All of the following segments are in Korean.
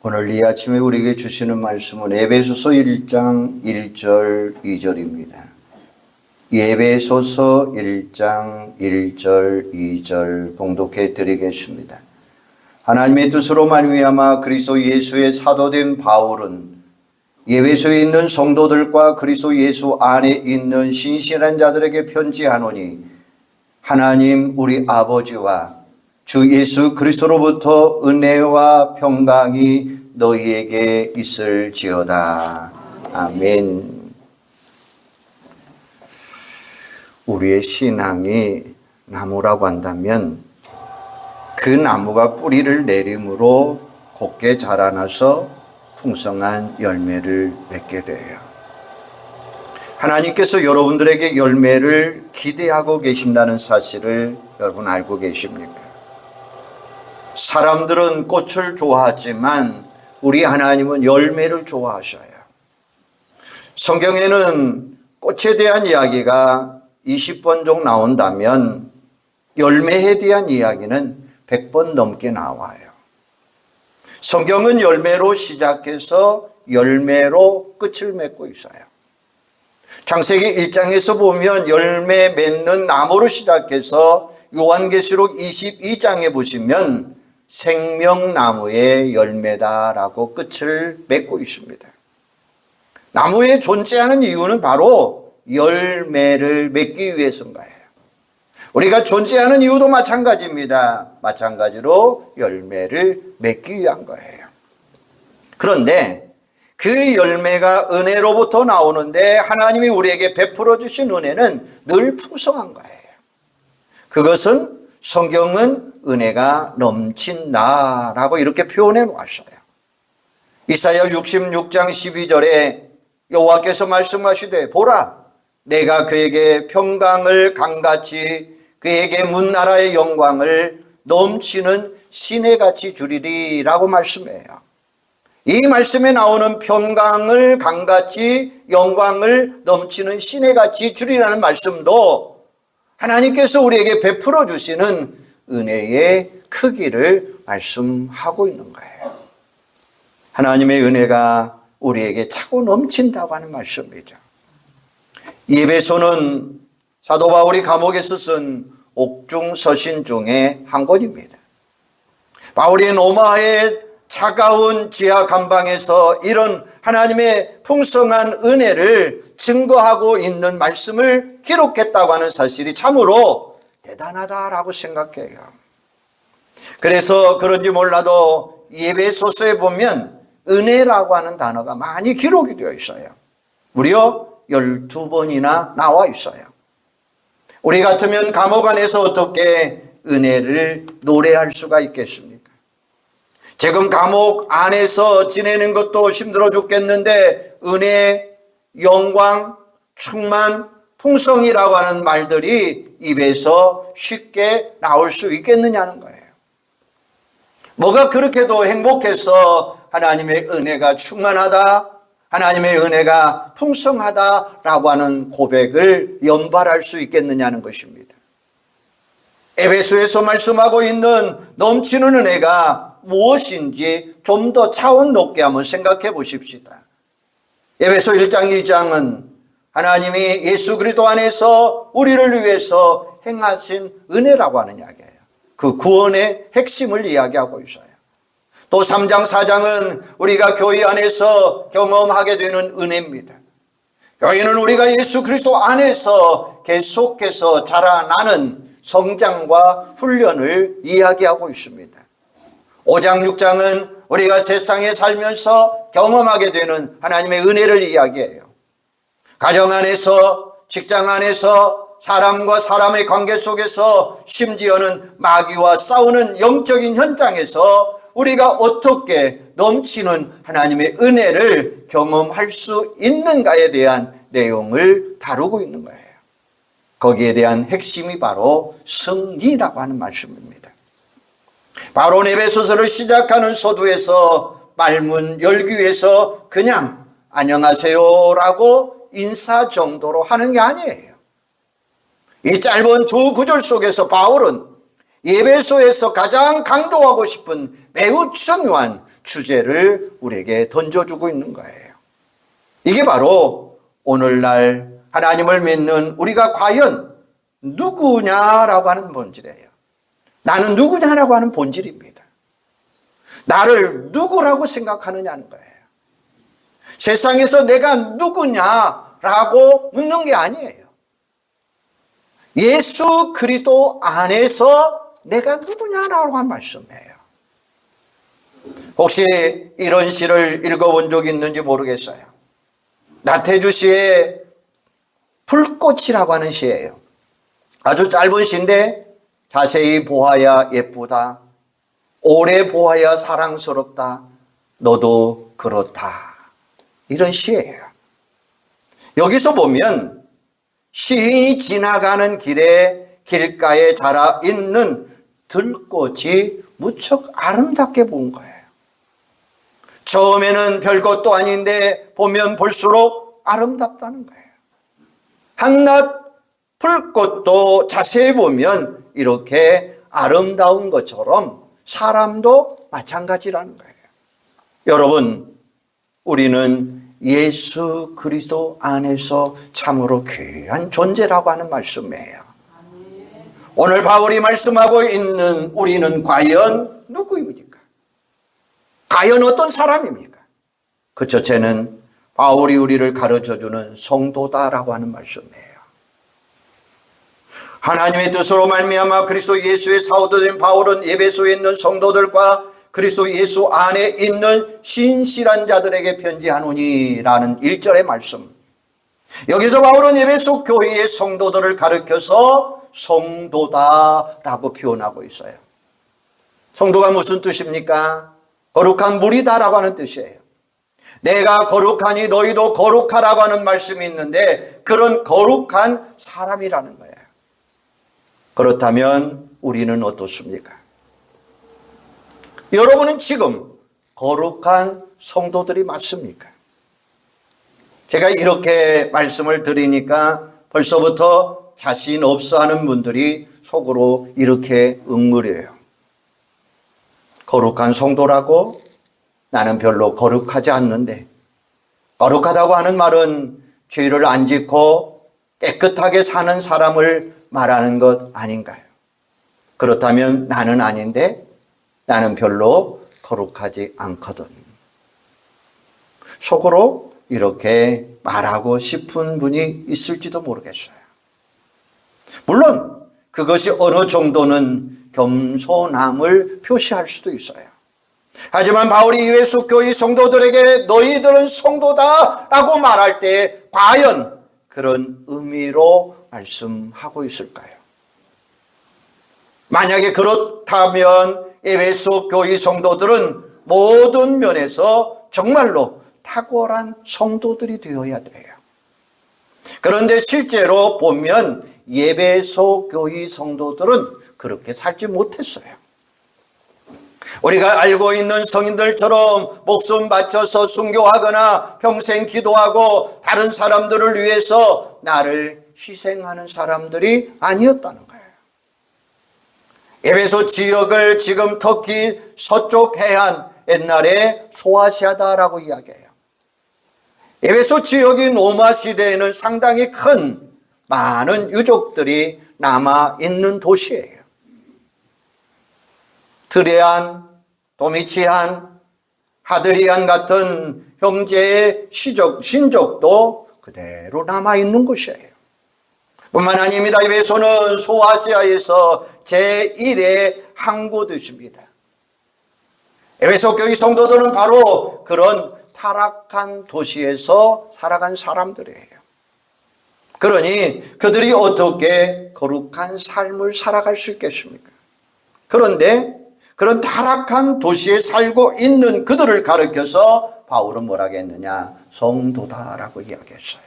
오늘 이 아침에 우리에게 주시는 말씀은 에베소서 1장 1절 2절입니다. 에베소서 1장 1절 2절 봉독해 드리겠습니다. 하나님의 뜻으로 말미암아 그리스도 예수의 사도된 바울은 에베소에 있는 성도들과 그리스도 예수 안에 있는 신실한 자들에게 편지하노니 하나님 우리 아버지와 주 예수 그리스도로부터 은혜와 평강이 너희에게 있을지어다. 아멘. 우리의 신앙이 나무라고 한다면 그 나무가 뿌리를 내림으로 곱게 자라나서 풍성한 열매를 맺게 돼요. 하나님께서 여러분들에게 열매를 기대하고 계신다는 사실을 여러분 알고 계십니까? 사람들은 꽃을 좋아하지만 우리 하나님은 열매를 좋아하셔요. 성경에는 꽃에 대한 이야기가 20번 정도 나온다면 열매에 대한 이야기는 100번 넘게 나와요. 성경은 열매로 시작해서 열매로 끝을 맺고 있어요. 창세기 1장에서 보면 열매 맺는 나무로 시작해서 요한계시록 22장에 보시면 생명나무의 열매다라고 끝을 맺고 있습니다. 나무에 존재하는 이유는 바로 열매를 맺기 위해서인 거예요. 우리가 존재하는 이유도 마찬가지입니다. 마찬가지로 열매를 맺기 위한 거예요. 그런데 그 열매가 은혜로부터 나오는데 하나님이 우리에게 베풀어 주신 은혜는 늘 풍성한 거예요. 그것은 성경은 은혜가 넘친다라고 이렇게 표현해 놓았어요. 이사야 66장 12절에 여호와께서 말씀하시되 보라 내가 그에게 평강을 강같이 그에게 문나라의 영광을 넘치는 시내같이 주리리라고 말씀해요. 이 말씀에 나오는 평강을 강같이 영광을 넘치는 시내같이 주리라는 말씀도 하나님께서 우리에게 베풀어 주시는 은혜의 크기를 말씀하고 있는 거예요. 하나님의 은혜가 우리에게 차고 넘친다고 하는 말씀이죠. 에베소는 사도 바울이 감옥에서 쓴 옥중서신 중에 한 권입니다. 바울이 로마의 차가운 지하 감방에서 이런 하나님의 풍성한 은혜를 증거하고 있는 말씀을 기록했다고 하는 사실이 참으로 대단하다라고 생각해요. 그래서 그런지 몰라도 에베소서에 보면 은혜라고 하는 단어가 많이 기록이 되어 있어요. 무려 12번이나 나와 있어요. 우리 같으면 감옥 안에서 어떻게 은혜를 노래할 수가 있겠습니까? 지금 감옥 안에서 지내는 것도 힘들어 죽겠는데 은혜, 영광, 충만, 풍성이라고 하는 말들이 입에서 쉽게 나올 수 있겠느냐는 거예요. 뭐가 그렇게도 행복해서 하나님의 은혜가 충만하다, 하나님의 은혜가 풍성하다라고 하는 고백을 연발할 수 있겠느냐는 것입니다. 에베소에서 말씀하고 있는 넘치는 은혜가 무엇인지 좀 더 차원 높게 한번 생각해 보십시다. 에베소 1장 2장은 하나님이 예수 그리스도 안에서 우리를 위해서 행하신 은혜라고 하는 이야기예요. 그 구원의 핵심을 이야기하고 있어요. 또 3장 4장은 우리가 교회 안에서 경험하게 되는 은혜입니다. 교회는 우리가 예수 그리스도 안에서 계속해서 자라나는 성장과 훈련을 이야기하고 있습니다. 5장 6장은 우리가 세상에 살면서 경험하게 되는 하나님의 은혜를 이야기해요. 가정 안에서, 직장 안에서, 사람과 사람의 관계 속에서, 심지어는 마귀와 싸우는 영적인 현장에서 우리가 어떻게 넘치는 하나님의 은혜를 경험할 수 있는가에 대한 내용을 다루고 있는 거예요. 거기에 대한 핵심이 바로 승리라고 하는 말씀입니다. 바로 에베소서를 시작하는 서두에서 말문 열기 위해서 그냥 안녕하세요라고 인사 정도로 하는 게 아니에요. 이 짧은 두 구절 속에서 바울은 에베소에서 가장 강조하고 싶은 매우 중요한 주제를 우리에게 던져주고 있는 거예요. 이게 바로 오늘날 하나님을 믿는 우리가 과연 누구냐라고 하는 본질이에요. 나는 누구냐라고 하는 본질입니다. 나를 누구라고 생각하느냐는 거예요. 세상에서 내가 누구냐라고 묻는 게 아니에요. 예수 그리스도 안에서 내가 누구냐라고 하는 말씀이에요. 혹시 이런 시를 읽어본 적 있는지 모르겠어요. 나태주 시의 불꽃이라고 하는 시예요. 아주 짧은 시인데 자세히 보아야 예쁘다. 오래 보아야 사랑스럽다. 너도 그렇다. 이런 시예요. 여기서 보면 시인이 지나가는 길에 길가에 자라 있는 들꽃이 무척 아름답게 본 거예요. 처음에는 별것도 아닌데 보면 볼수록 아름답다는 거예요. 한낱 풀꽃도 자세히 보면 이렇게 아름다운 것처럼 사람도 마찬가지라는 거예요. 여러분, 우리는 예수 그리스도 안에서 참으로 귀한 존재라고 하는 말씀이에요. 오늘 바울이 말씀하고 있는 우리는 과연 누구입니까? 과연 어떤 사람입니까? 그 첫째는 바울이 우리를 가르쳐주는 성도다라고 하는 말씀이에요. 하나님의 뜻으로 말미암아 그리스도 예수의 사도 된 바울은 에베소에 있는 성도들과 그리스도 예수 안에 있는 신실한 자들에게 편지하노니 라는 1절의 말씀. 여기서 바울은 에베소 교회의 성도들을 가르쳐서 성도다라고 표현하고 있어요. 성도가 무슨 뜻입니까? 거룩한 무리다라고 하는 뜻이에요. 내가 거룩하니 너희도 거룩하라고 하는 말씀이 있는데 그런 거룩한 사람이라는 거예요. 그렇다면 우리는 어떻습니까? 여러분은 지금 거룩한 성도들이 맞습니까? 제가 이렇게 말씀을 드리니까 벌써부터 자신 없어 하는 분들이 속으로 이렇게 응물해요. 거룩한 성도라고? 나는 별로 거룩하지 않는데. 거룩하다고 하는 말은 죄를 안 짓고 깨끗하게 사는 사람을 말하는 것 아닌가요? 그렇다면 나는 아닌데 나는 별로 거룩하지 않거든. 속으로 이렇게 말하고 싶은 분이 있을지도 모르겠어요. 물론 그것이 어느 정도는 겸손함을 표시할 수도 있어요. 하지만 바울이 에베소 교회 성도들에게 너희들은 성도다라고 말할 때 과연 그런 의미로 말씀하고 있을까요? 만약에 그렇다면 에베소 교회 성도들은 모든 면에서 정말로 탁월한 성도들이 되어야 돼요. 그런데 실제로 보면 에베소 교회 성도들은 그렇게 살지 못했어요. 우리가 알고 있는 성인들처럼 목숨 바쳐서 순교하거나 평생 기도하고 다른 사람들을 위해서 나를 희생하는 사람들이 아니었다는 거예요. 에베소 지역을 지금 터키 서쪽 해안, 옛날에 소아시아다라고 이야기해요. 에베소 지역이 로마 시대에는 상당히 큰 많은 유족들이 남아있는 도시예요. 드레안, 도미치안, 하드리안 같은 형제의 신족도 그대로 남아있는 곳이에요. 뿐만 아닙니다. 에베소는 소아시아에서 제1의 항구 도시입니다. 에베소 교회 성도들은 바로 그런 타락한 도시에서 살아간 사람들이에요. 그러니 그들이 어떻게 거룩한 삶을 살아갈 수 있겠습니까? 그런데 그런 타락한 도시에 살고 있는 그들을 가르쳐서 바울은 뭐라고 했느냐? 성도다라고 이야기했어요.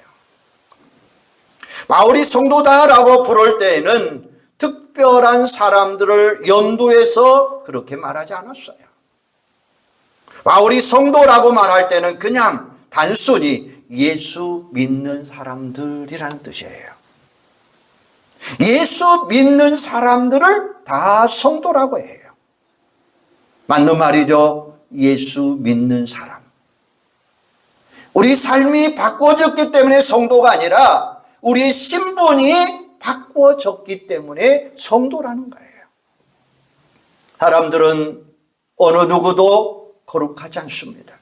바울이 성도다라고 부를 때에는 특별한 사람들을 염두해서 그렇게 말하지 않았어요. 바울이 성도라고 말할 때는 그냥 단순히 예수 믿는 사람들이라는 뜻이에요. 예수 믿는 사람들을 다 성도라고 해요. 맞는 말이죠. 예수 믿는 사람. 우리 삶이 바꿔졌기 때문에 성도가 아니라 우리의 신분이 바꿔졌기 때문에 성도라는 거예요. 사람들은 어느 누구도 거룩하지 않습니다.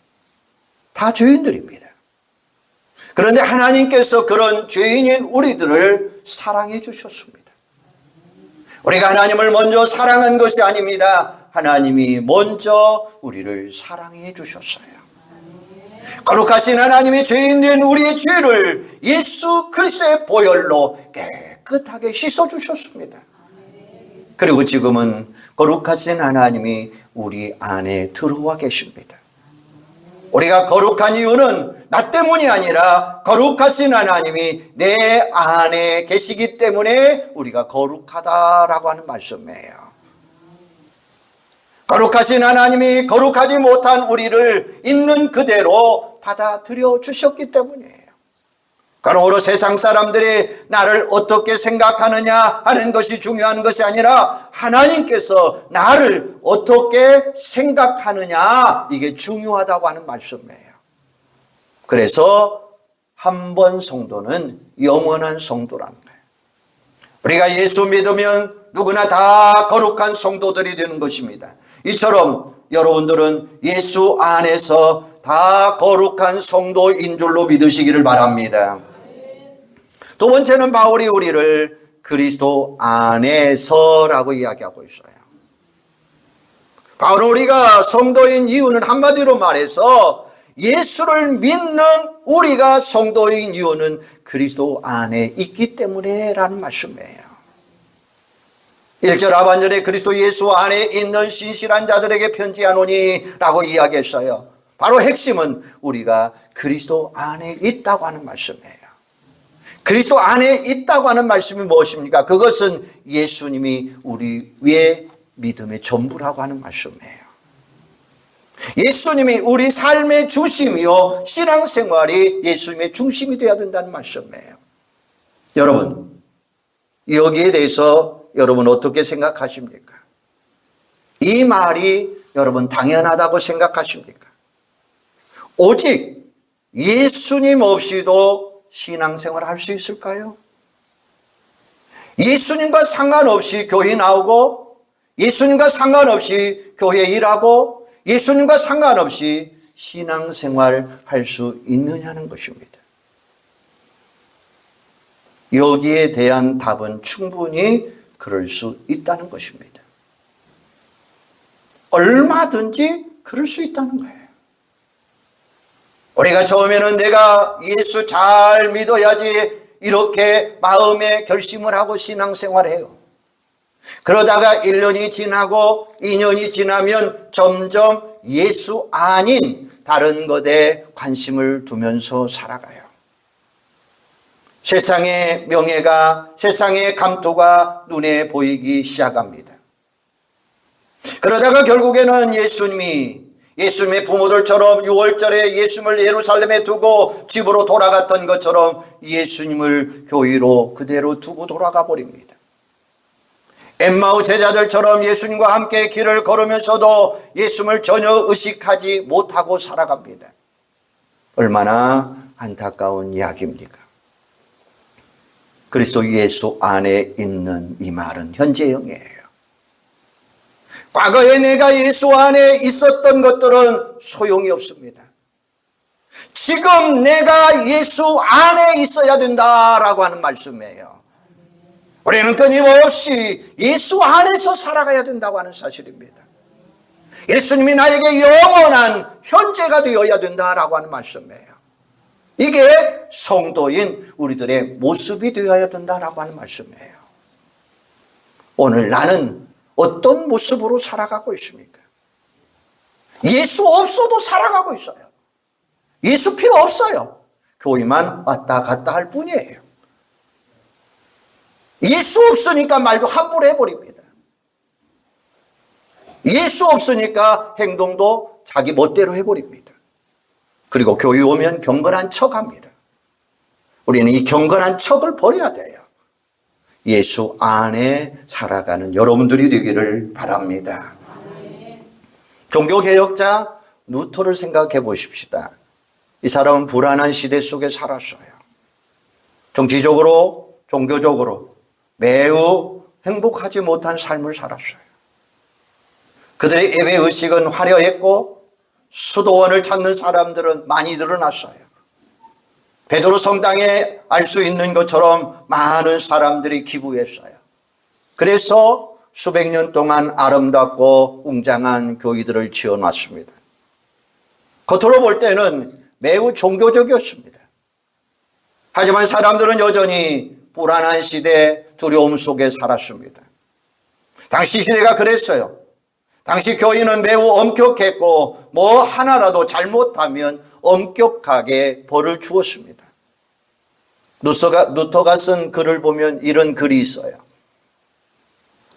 다 죄인들입니다. 그런데 하나님께서 그런 죄인인 우리들을 사랑해 주셨습니다. 우리가 하나님을 먼저 사랑한 것이 아닙니다. 하나님이 먼저 우리를 사랑해 주셨어요. 거룩하신 하나님이 죄인된 우리의 죄를 예수 그리스도의 보혈로 깨끗하게 씻어주셨습니다. 그리고 지금은 거룩하신 하나님이 우리 안에 들어와 계십니다. 우리가 거룩한 이유는 나 때문이 아니라 거룩하신 하나님이 내 안에 계시기 때문에 우리가 거룩하다라고 하는 말씀이에요. 거룩하신 하나님이 거룩하지 못한 우리를 있는 그대로 받아들여 주셨기 때문이에요. 그러므로 세상 사람들이 나를 어떻게 생각하느냐 하는 것이 중요한 것이 아니라 하나님께서 나를 어떻게 생각하느냐, 이게 중요하다고 하는 말씀이에요. 그래서 한 번 성도는 영원한 성도라는 거예요. 우리가 예수 믿으면 누구나 다 거룩한 성도들이 되는 것입니다. 이처럼 여러분들은 예수 안에서 다 거룩한 성도인 줄로 믿으시기를 바랍니다. 두 번째는 바울이 우리를 그리스도 안에서라고 이야기하고 있어요. 바울은 우리가 성도인 이유는 한마디로 말해서 예수를 믿는 우리가 성도인 이유는 그리스도 안에 있기 때문에 라는 말씀이에요. 1절 하반절에 그리스도 예수 안에 있는 신실한 자들에게 편지하노니 라고 이야기했어요. 바로 핵심은 우리가 그리스도 안에 있다고 하는 말씀이에요. 그리스도 안에 있다고 하는 말씀이 무엇입니까? 그것은 예수님이 우리 위에 믿음의 전부라고 하는 말씀이에요. 예수님이 우리 삶의 중심이요, 신앙생활이 예수님의 중심이 되어야 된다는 말씀이에요. 여러분, 여기에 대해서 여러분 어떻게 생각하십니까? 이 말이 여러분 당연하다고 생각하십니까? 오직 예수님 없이도 신앙생활을 할 수 있을까요? 예수님과 상관없이 교회 나오고, 예수님과 상관없이 교회 일하고, 예수님과 상관없이 신앙생활 할 수 있느냐는 것입니다. 여기에 대한 답은 충분히 그럴 수 있다는 것입니다. 얼마든지 그럴 수 있다는 거예요. 우리가 처음에는 내가 예수 잘 믿어야지 이렇게 마음에 결심을 하고 신앙생활을 해요. 그러다가 1년이 지나고 2년이 지나면 점점 예수 아닌 다른 것에 관심을 두면서 살아가요. 세상의 명예가, 세상의 감투가 눈에 보이기 시작합니다. 그러다가 결국에는 예수님의 부모들처럼 6월절에 예수님을 예루살렘에 두고 집으로 돌아갔던 것처럼 예수님을 교회로 그대로 두고 돌아가 버립니다. 엠마오 제자들처럼 예수님과 함께 길을 걸으면서도 예수님을 전혀 의식하지 못하고 살아갑니다. 얼마나 안타까운 이야기입니까? 그리스도 예수 안에 있는 이 말은 현재형이에요. 과거에 내가 예수 안에 있었던 것들은 소용이 없습니다. 지금 내가 예수 안에 있어야 된다라고 하는 말씀이에요. 우리는 끊임없이 예수 안에서 살아가야 된다고 하는 사실입니다. 예수님이 나에게 영원한 현재가 되어야 된다라고 하는 말씀이에요. 이게 성도인 우리들의 모습이 되어야 된다라고 하는 말씀이에요. 오늘 나는 어떤 모습으로 살아가고 있습니까? 예수 없어도 살아가고 있어요. 예수 필요 없어요. 교회만 왔다 갔다 할 뿐이에요. 예수 없으니까 말도 함부로 해버립니다. 예수 없으니까 행동도 자기 멋대로 해버립니다. 그리고 교회 오면 경건한 척합니다. 우리는 이 경건한 척을 버려야 돼요. 예수 안에 살아가는 여러분들이 되기를 바랍니다. 종교개혁자 루터를 생각해 보십시다. 이 사람은 불안한 시대 속에 살았어요. 정치적으로, 종교적으로 매우 행복하지 못한 삶을 살았어요. 그들의 예배 의식은 화려했고 수도원을 찾는 사람들은 많이 늘어났어요. 베드로 성당에 알 수 있는 것처럼 많은 사람들이 기부했어요. 그래서 수백 년 동안 아름답고 웅장한 교회들을 지어놨습니다. 겉으로 볼 때는 매우 종교적이었습니다. 하지만 사람들은 여전히 불안한 시대, 두려움 속에 살았습니다. 당시 시대가 그랬어요. 당시 교인은 매우 엄격했고 뭐 하나라도 잘못하면 엄격하게 벌을 주었습니다. 루터가 쓴 글을 보면 이런 글이 있어요.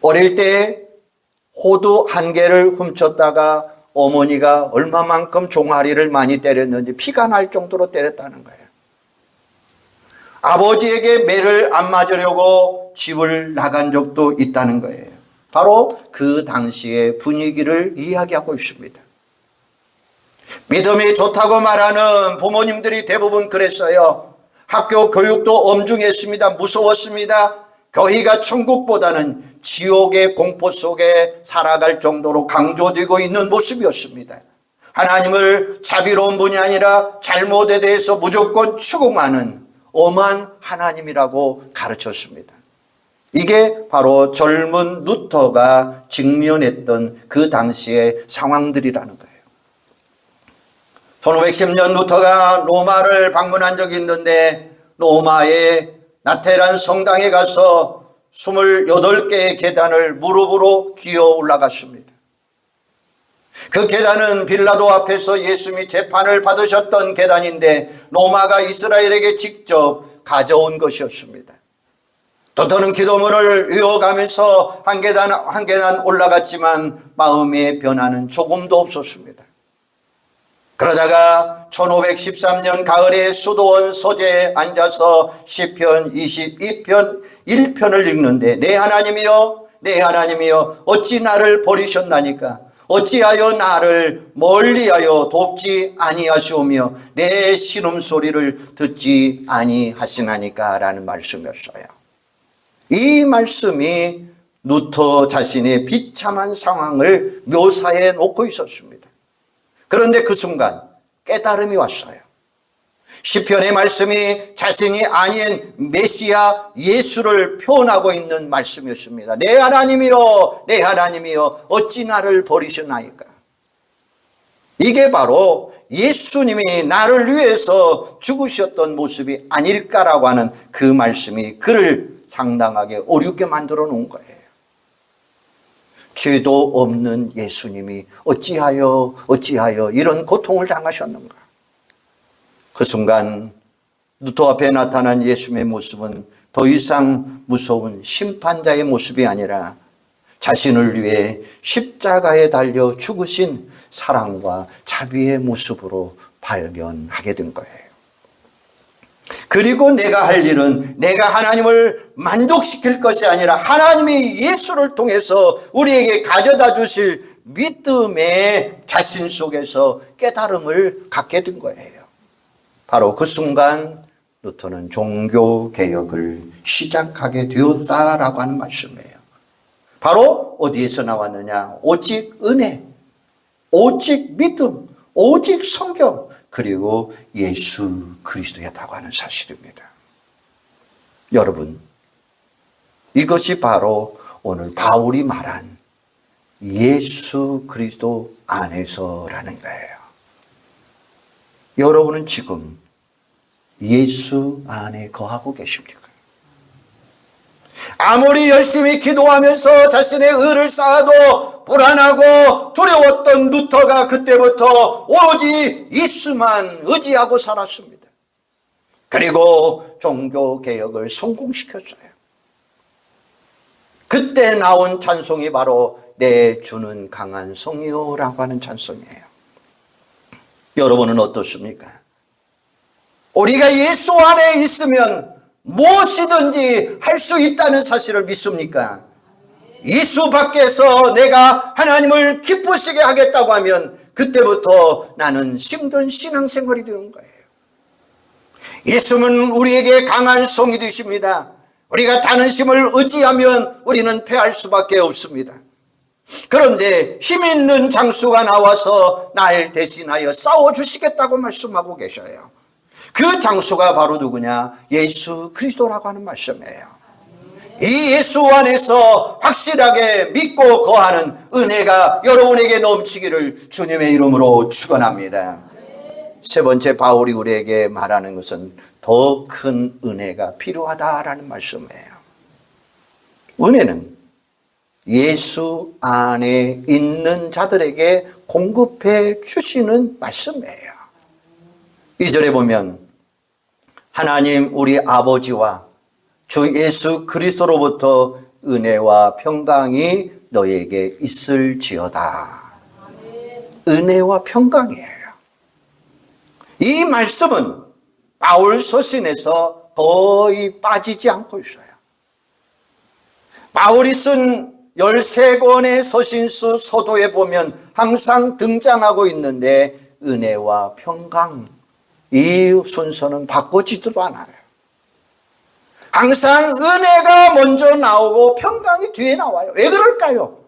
어릴 때 호두 한 개를 훔쳤다가 어머니가 얼마만큼 종아리를 많이 때렸는지 피가 날 정도로 때렸다는 거예요. 아버지에게 매를 안 맞으려고 집을 나간 적도 있다는 거예요. 바로 그 당시의 분위기를 이야기하고 있습니다. 믿음이 좋다고 말하는 부모님들이 대부분 그랬어요. 학교 교육도 엄중했습니다. 무서웠습니다. 교회가 천국보다는 지옥의 공포 속에 살아갈 정도로 강조되고 있는 모습이었습니다. 하나님을 자비로운 분이 아니라 잘못에 대해서 무조건 추궁하는 엄한 하나님이라고 가르쳤습니다. 이게 바로 젊은 루터가 직면했던 그 당시의 상황들이라는 거예요. 1510년 루터가 로마를 방문한 적이 있는데 로마의 나테란 성당에 가서 28개의 계단을 무릎으로 기어 올라갔습니다. 그 계단은 빌라도 앞에서 예수님이 재판을 받으셨던 계단인데 로마가 이스라엘에게 직접 가져온 것이었습니다. 루터는 기도문을 이어가면서 한 계단 올라갔지만 마음의 변화는 조금도 없었습니다. 그러다가 1513년 가을에 수도원 서재에 앉아서 시편 22편 1편을 읽는데 내 하나님이여 내 하나님이여 어찌 나를 버리셨나니까 어찌하여 나를 멀리하여 돕지 아니하시오며 내 신음소리를 듣지 아니하시나니까 라는 말씀이었어요. 이 말씀이 루터 자신의 비참한 상황을 묘사해 놓고 있었습니다. 그런데 그 순간 깨달음이 왔어요. 시편의 말씀이 자신이 아닌 메시아 예수를 표현하고 있는 말씀이었습니다. 내 하나님이여 내 하나님이여 어찌 나를 버리셨나이까. 이게 바로 예수님이 나를 위해서 죽으셨던 모습이 아닐까라고 하는 그 말씀이 그를 상당하게 어렵게 만들어 놓은 거예요. 죄도 없는 예수님이 어찌하여 이런 고통을 당하셨는가. 그 순간 루터 앞에 나타난 예수님의 모습은 더 이상 무서운 심판자의 모습이 아니라 자신을 위해 십자가에 달려 죽으신 사랑과 자비의 모습으로 발견하게 된 거예요. 그리고 내가 할 일은 내가 하나님을 만족시킬 것이 아니라 하나님이 예수를 통해서 우리에게 가져다 주실 믿음의 자신 속에서 깨달음을 갖게 된 거예요. 바로 그 순간 루터는 종교개혁을 시작하게 되었다라고 하는 말씀이에요. 바로 어디에서 나왔느냐? 오직 은혜, 오직 믿음, 오직 성경, 그리고 예수 그리스도였다고 하는 사실입니다. 여러분, 이것이 바로 오늘 바울이 말한 예수 그리스도 안에서라는 거예요. 여러분은 지금 예수 안에 거하고 계십니까? 아무리 열심히 기도하면서 자신의 의를 쌓아도 불안하고 두려웠던 루터가 그때부터 오로지 예수만 의지하고 살았습니다. 그리고 종교개혁을 성공시켰어요. 그때 나온 찬송이 바로 내 주는 강한 성이요라고 하는 찬송이에요. 여러분은 어떻습니까? 우리가 예수 안에 있으면 무엇이든지 할 수 있다는 사실을 믿습니까? 예수 밖에서 내가 하나님을 기쁘시게 하겠다고 하면 그때부터 나는 힘든 신앙생활이 되는 거예요. 예수는 우리에게 강한 성이 되십니다. 우리가 다른 힘을 의지하면 우리는 패할 수밖에 없습니다. 그런데 힘 있는 장수가 나와서 날 대신하여 싸워주시겠다고 말씀하고 계셔요. 그 장수가 바로 누구냐? 예수 그리스도라고 하는 말씀이에요. 이 예수 안에서 확실하게 믿고 거하는 은혜가 여러분에게 넘치기를 주님의 이름으로 축원합니다. 세 번째, 바울이 우리에게 말하는 것은 더 큰 은혜가 필요하다라는 말씀이에요. 은혜는 예수 안에 있는 자들에게 공급해 주시는 말씀이에요. 2절에 보면 하나님 우리 아버지와 주 예수 그리스도로부터 은혜와 평강이 너에게 있을지어다. 은혜와 평강이에요. 이 말씀은 바울 서신에서 거의 빠지지 않고 있어요. 바울이 쓴 13권의 서신수 서도에 보면 항상 등장하고 있는데 은혜와 평강, 이 순서는 바꿔지지도 않아요. 항상 은혜가 먼저 나오고 평강이 뒤에 나와요. 왜 그럴까요?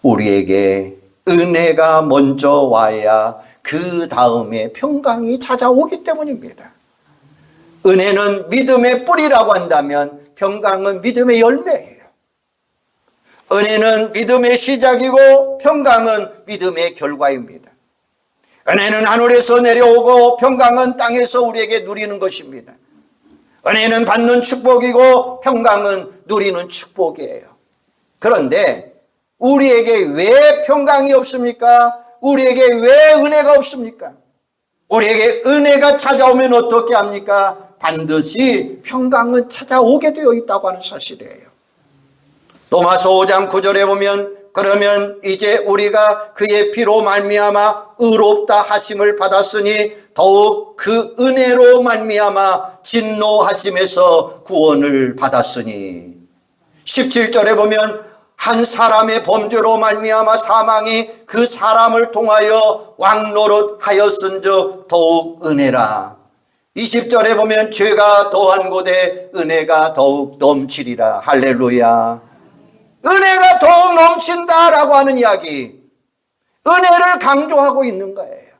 우리에게 은혜가 먼저 와야 그 다음에 평강이 찾아오기 때문입니다. 은혜는 믿음의 뿌리라고 한다면 평강은 믿음의 열매예요. 은혜는 믿음의 시작이고 평강은 믿음의 결과입니다. 은혜는 하늘에서 내려오고 평강은 땅에서 우리에게 누리는 것입니다. 은혜는 받는 축복이고 평강은 누리는 축복이에요. 그런데 우리에게 왜 평강이 없습니까? 우리에게 왜 은혜가 없습니까? 우리에게 은혜가 찾아오면 어떻게 합니까? 반드시 평강은 찾아오게 되어 있다고 하는 사실이에요. 로마서 5장 9절에 보면 그러면 이제 우리가 그의 피로 말미암아 의롭다 하심을 받았으니 더욱 그 은혜로 말미암아 진노하심에서 구원을 받았으니 17절에 보면 한 사람의 범죄로 말미암아 사망이 그 사람을 통하여 왕노릇 하였은즉 더욱 은혜라. 20절에 보면 죄가 더한 곳에 은혜가 더욱 넘치리라. 할렐루야. 은혜가 더욱 넘친다라고 하는 이야기, 은혜를 강조하고 있는 거예요.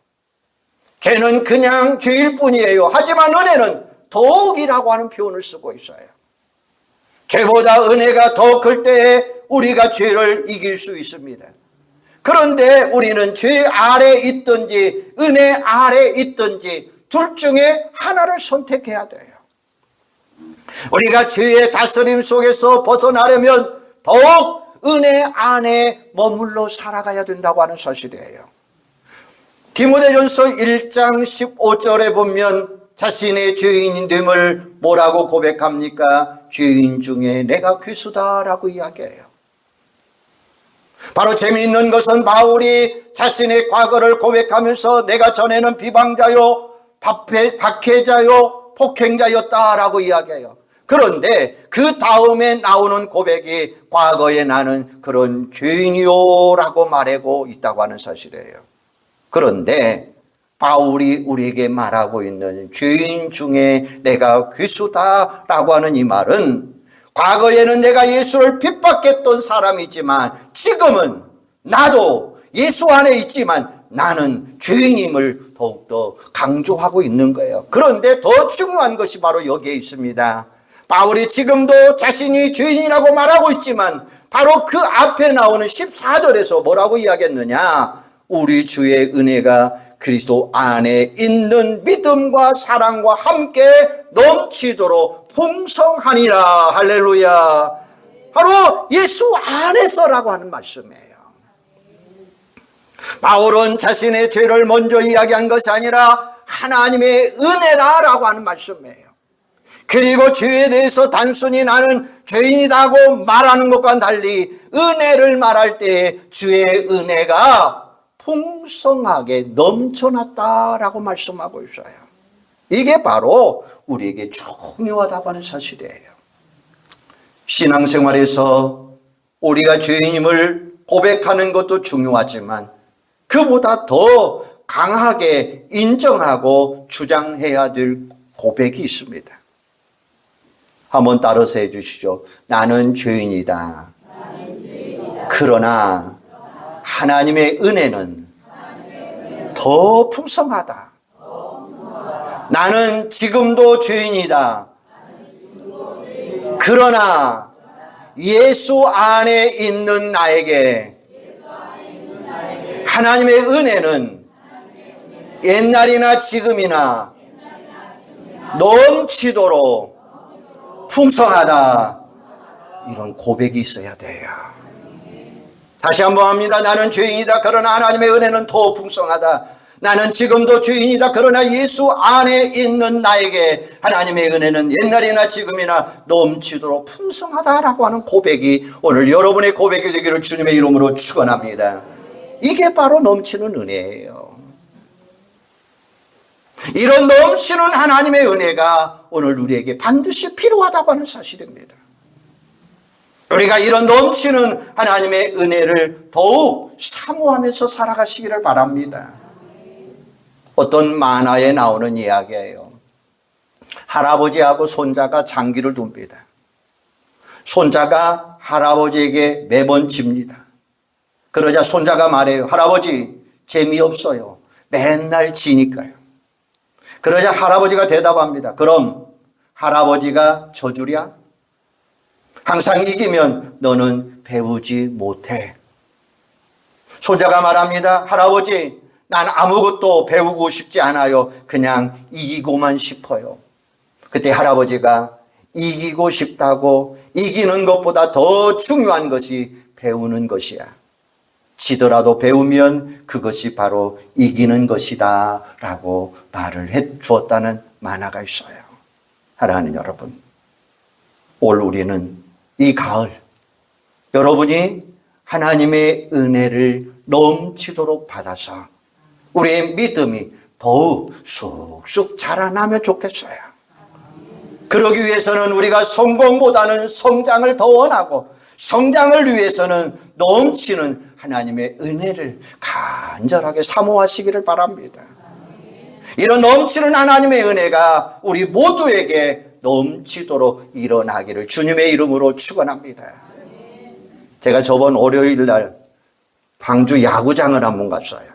죄는 그냥 죄일 뿐이에요. 하지만 은혜는 더욱이라고 하는 표현을 쓰고 있어요. 죄보다 은혜가 더 클 때에 우리가 죄를 이길 수 있습니다. 그런데 우리는 죄 아래 있든지 은혜 아래 있든지 둘 중에 하나를 선택해야 돼요. 우리가 죄의 다스림 속에서 벗어나려면 더욱 은혜 안에 머물러 살아가야 된다고 하는 사실이에요. 디모데전서 1장 15절에 보면 자신의 죄인됨을 뭐라고 고백합니까? 죄인 중에 내가 괴수다라고 이야기해요. 바로 재미있는 것은 바울이 자신의 과거를 고백하면서 내가 전에는 비방자요, 박해자요, 폭행자였다라고 이야기해요. 그런데 그 다음에 나오는 고백이 과거에 나는 그런 죄인이요라고 말하고 있다고 하는 사실이에요. 그런데 바울이 우리에게 말하고 있는 죄인 중에 내가 괴수다라고 하는 이 말은 과거에는 내가 예수를 핍박했던 사람이지만 지금은 나도 예수 안에 있지만 나는 죄인임을 더욱더 강조하고 있는 거예요. 그런데 더 중요한 것이 바로 여기에 있습니다. 바울이 지금도 자신이 죄인이라고 말하고 있지만 바로 그 앞에 나오는 14절에서 뭐라고 이야기했느냐? 우리 주의 은혜가 그리스도 안에 있는 믿음과 사랑과 함께 넘치도록 풍성하니라. 할렐루야. 바로 예수 안에서라고 하는 말씀이에요. 바울은 자신의 죄를 먼저 이야기한 것이 아니라 하나님의 은혜라라고 하는 말씀이에요. 그리고 죄에 대해서 단순히 나는 죄인이라고 말하는 것과 달리 은혜를 말할 때 주의 은혜가 풍성하게 넘쳐났다라고 말씀하고 있어요. 이게 바로 우리에게 중요하다고 하는 사실이에요. 신앙생활에서 우리가 죄인임을 고백하는 것도 중요하지만 그보다 더 강하게 인정하고 주장해야 될 고백이 있습니다. 한번 따라서 해주시죠. 나는 죄인이다. 그러나 하나님의 은혜는 더 풍성하다. 나는 지금도 죄인이다. 그러나 예수 안에 있는 나에게 하나님의 은혜는 옛날이나 지금이나 넘치도록 풍성하다. 이런 고백이 있어야 돼요. 다시 한번 합니다. 나는 죄인이다. 그러나 하나님의 은혜는 더 풍성하다. 나는 지금도 죄인이다. 그러나 예수 안에 있는 나에게 하나님의 은혜는 옛날이나 지금이나 넘치도록 풍성하다라고 하는 고백이 오늘 여러분의 고백이 되기를 주님의 이름으로 축원합니다. 이게 바로 넘치는 은혜예요. 이런 넘치는 하나님의 은혜가 오늘 우리에게 반드시 필요하다고 하는 사실입니다. 우리가 이런 넘치는 하나님의 은혜를 더욱 사모하면서 살아가시기를 바랍니다. 어떤 만화에 나오는 이야기예요. 할아버지하고 손자가 장기를 둡니다. 손자가 할아버지에게 매번 집니다. 그러자 손자가 말해요. 할아버지, 재미없어요. 맨날 지니까요. 그러자 할아버지가 대답합니다. 그럼 할아버지가 져주랴? 항상 이기면 너는 배우지 못해. 손자가 말합니다. 할아버지, 난 아무것도 배우고 싶지 않아요. 그냥 이기고만 싶어요. 그때 할아버지가 이기고 싶다고 이기는 것보다 더 중요한 것이 배우는 것이야. 지더라도 배우면 그것이 바로 이기는 것이다 라고 말을 해 주었다는 만화가 있어요. 사랑하는 여러분, 올 우리는 이 가을 여러분이 하나님의 은혜를 넘치도록 받아서 우리의 믿음이 더욱 쑥쑥 자라나면 좋겠어요. 그러기 위해서는 우리가 성공보다는 성장을 더 원하고, 성장을 위해서는 넘치는 하나님의 은혜를 간절하게 사모하시기를 바랍니다. 이런 넘치는 하나님의 은혜가 우리 모두에게 넘치도록 일어나기를 주님의 이름으로 축원합니다. 제가 저번 월요일 날 광주 야구장을 한번 갔어요.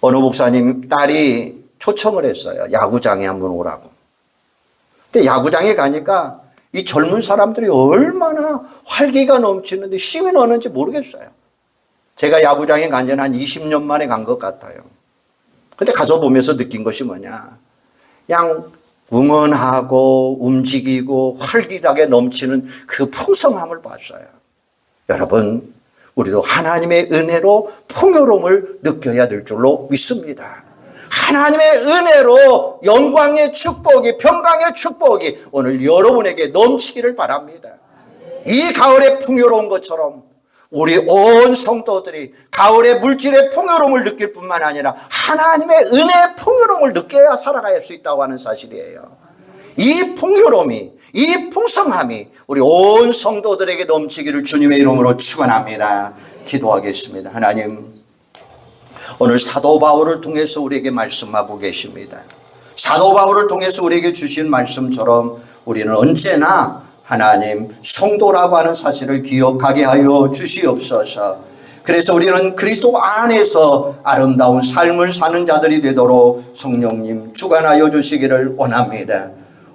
어느 목사님 딸이 초청을 했어요. 야구장에 한번 오라고. 근데 야구장에 가니까 이 젊은 사람들이 얼마나 활기가 넘치는데 힘이 나는지 모르겠어요. 제가 야구장에 간 지는 한 20년 만에 간 것 같아요. 근데 가서 보면서 느낀 것이 뭐냐. 그냥 응원하고 움직이고 활기나게 넘치는 그 풍성함을 봤어요. 여러분, 우리도 하나님의 은혜로 풍요로움을 느껴야 될 줄로 믿습니다. 하나님의 은혜로 영광의 축복이, 평강의 축복이 오늘 여러분에게 넘치기를 바랍니다. 이 가을에 풍요로운 것처럼 우리 온 성도들이 가을의 물질의 풍요로움을 느낄 뿐만 아니라 하나님의 은혜의 풍요로움을 느껴야 살아갈 수 있다고 하는 사실이에요. 이 풍요로움이, 이 풍성함이 우리 온 성도들에게 넘치기를 주님의 이름으로 축원합니다. 기도하겠습니다. 하나님, 오늘 사도 바울을 통해서 우리에게 말씀하고 계십니다. 사도 바울을 통해서 우리에게 주신 말씀처럼 우리는 언제나 하나님 성도라고 하는 사실을 기억하게 하여 주시옵소서. 그래서 우리는 그리스도 안에서 아름다운 삶을 사는 자들이 되도록 성령님 주관하여 주시기를 원합니다.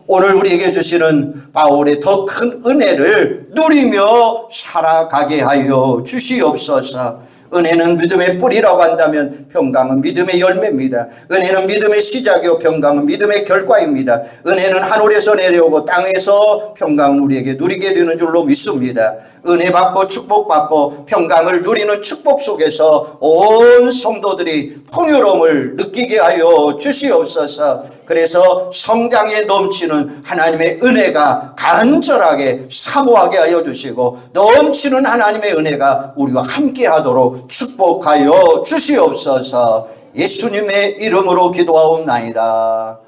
오늘 우리에게 주시는 바울의 더 큰 은혜를 누리며 살아가게 하여 주시옵소서. 은혜는 믿음의 뿌리라고 한다면 평강은 믿음의 열매입니다. 은혜는 믿음의 시작이요 평강은 믿음의 결과입니다. 은혜는 하늘에서 내려오고 땅에서 평강을 우리에게 누리게 되는 줄로 믿습니다. 은혜 받고 축복받고 평강을 누리는 축복 속에서 온 성도들이 풍요로움을 느끼게 하여 주시옵소서. 그래서 성장에 넘치는 하나님의 은혜가 간절하게 사모하게 하여 주시고 넘치는 하나님의 은혜가 우리와 함께 하도록 축복하여 주시옵소서. 예수님의 이름으로 기도하옵나이다.